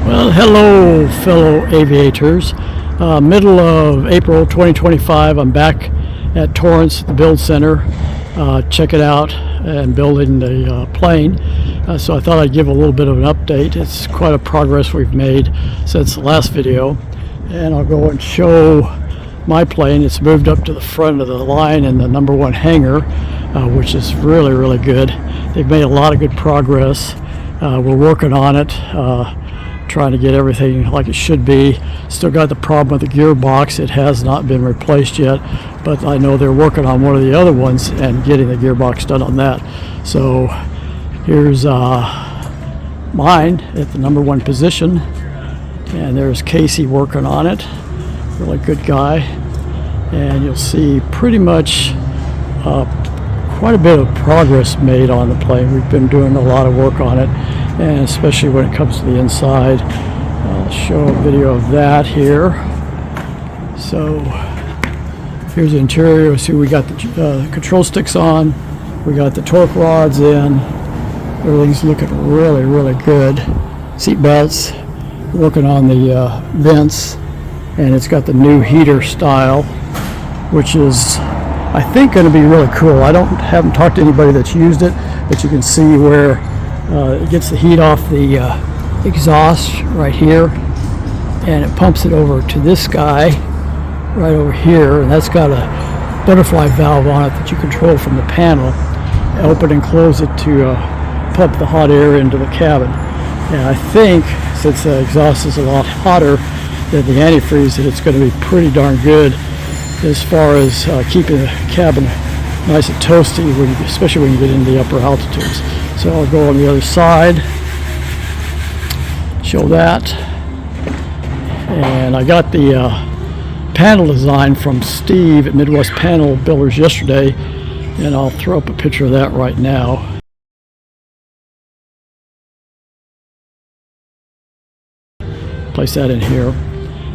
Well, hello, fellow aviators. Middle of April 2025, I'm back at Torrance, the Build Center, checking out and building the plane. So I thought I'd give a little bit of an update. It's quite a progress we've made since the last video. And I'll go and show my plane. It's moved up to the front of the line in the #1 hangar, which is really, really good. They've made a lot of good progress. We're working on it. Trying to get everything like it should be. Still got the problem with the gearbox. It has not been replaced yet, but I know they're working on one of the other ones and getting the gearbox done on that. So here's mine at the #1 position, and there's Casey working on it. Really good guy, and you'll see pretty much quite a bit of progress made on the plane. We've been doing a lot of work on it, and especially when it comes to the inside. I'll show a video of that here. So here's the interior. See, we got the control sticks on, we got the torque rods in, everything's looking really, really good. Seat belts, working on the vents, and it's got the new heater style, which is, I think, going to be really cool. Haven't talked to anybody that's used it, but you can see where it gets the heat off the exhaust right here, and it pumps it over to this guy right over here, and that's got a butterfly valve on it that you control from the panel. Open and close it to pump the hot air into the cabin. And I think, since the exhaust is a lot hotter than the antifreeze, that it's going to be pretty darn good as far as keeping the cabin nice and toasty, especially when you get into the upper altitudes. So I'll go on the other side, show that. And I got the panel design from Steve at Midwest Panel Builders yesterday, and I'll throw up a picture of that right now. Place that in here,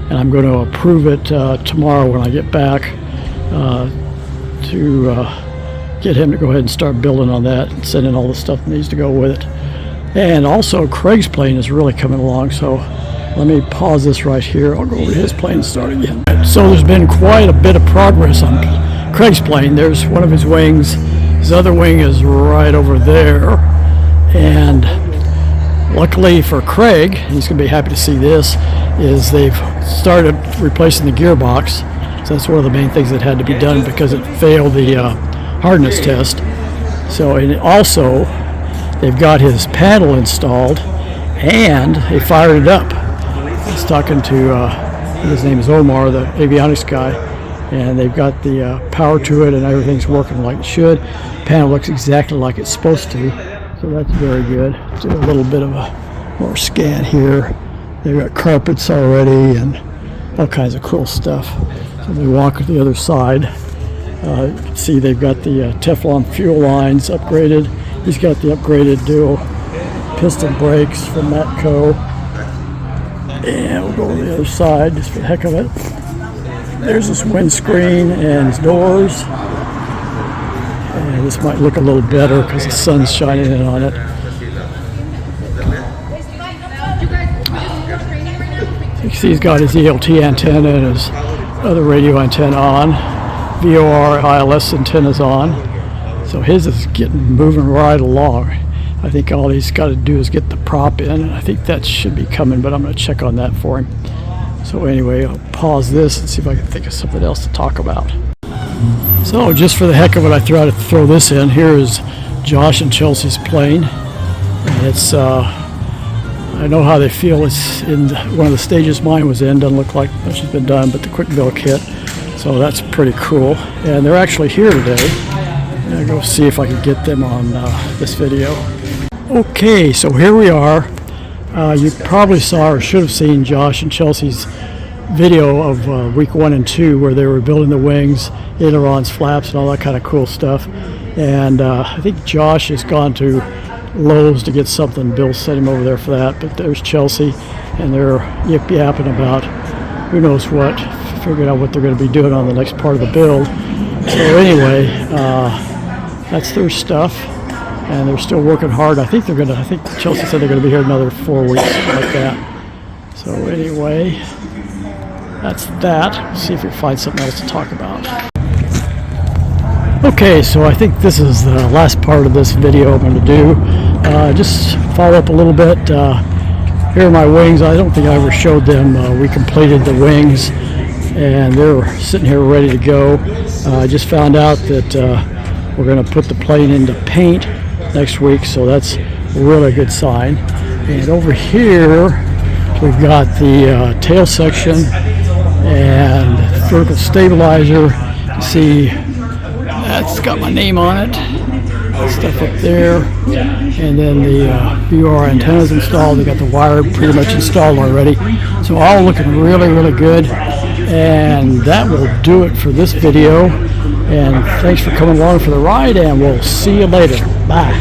and I'm going to approve it tomorrow when I get back to get him to go ahead and start building on that and send in all the stuff that needs to go with it. And also, Craig's plane is really coming along, so let me pause this right here. I'll go over to his plane and start again. So there's been quite a bit of progress on Craig's plane. There's one of his wings. His other wing is right over there, and luckily for Craig, he's going to be happy to see this, is they've started replacing the gearbox. So that's one of the main things that had to be done because it failed the hardness test. So, and also they've got his panel installed, and they fired it up. I was talking to his name is Omar, the avionics guy, and they've got the power to it, and everything's working like it should. Panel looks exactly like it's supposed to, so that's very good. Do a little bit of a more scan here. They've got carpets already and all kinds of cool stuff. So we walk to the other side. You can see they've got the Teflon fuel lines upgraded. He's got the upgraded dual piston brakes from Matco. And we'll go to the other side just for the heck of it. There's this windscreen and his doors. And this might look a little better because the sun's shining in on it. You can see he's got his ELT antenna and his other radio antenna on. VOR ILS antennas on. So his is moving right along. I think all he's got to do is get the prop in, and I think that should be coming, but I'm going to check on that for him. So anyway, I'll pause this and see if I can think of something else to talk about. So just for the heck of it, I tried to throw this in. Here is Josh and Chelsea's plane. And it's, I know how they feel. It's in one of the stages mine was in. Doesn't look like much has been done, but the quick build kit. So that's pretty cool. And they're actually here today. I'm going to go see if I can get them on this video. Okay, so here we are. You probably saw or should have seen Josh and Chelsea's video of week 1 and 2 where they were building the wings, ailerons, flaps, and all that kind of cool stuff. And I think Josh has gone to Lowe's to get something. Bill sent him over there for that. But there's Chelsea, and they're yip-yapping about who knows what, figuring out what they're going to be doing on the next part of the build. So anyway, that's their stuff, and they're still working hard. I think Chelsea said they're going to be here another 4 weeks, something like that. So anyway, that's that. Let's see if we can find something else to talk about. Okay, so I think this is the last part of this video I'm going to do. Just follow up a little bit. Here are my wings. I don't think I ever showed them. We completed the wings and they're sitting here ready to go. I just found out that we're going to put the plane into paint next week, so that's a really good sign. And over here we've got the tail section and vertical stabilizer. You see that's got my name on it. Stuff up there, and then the VR antennas installed. They got the wire pretty much installed already, so all looking really good. And that will do it for this video, and thanks for coming along for the ride, and we'll see you later. Bye.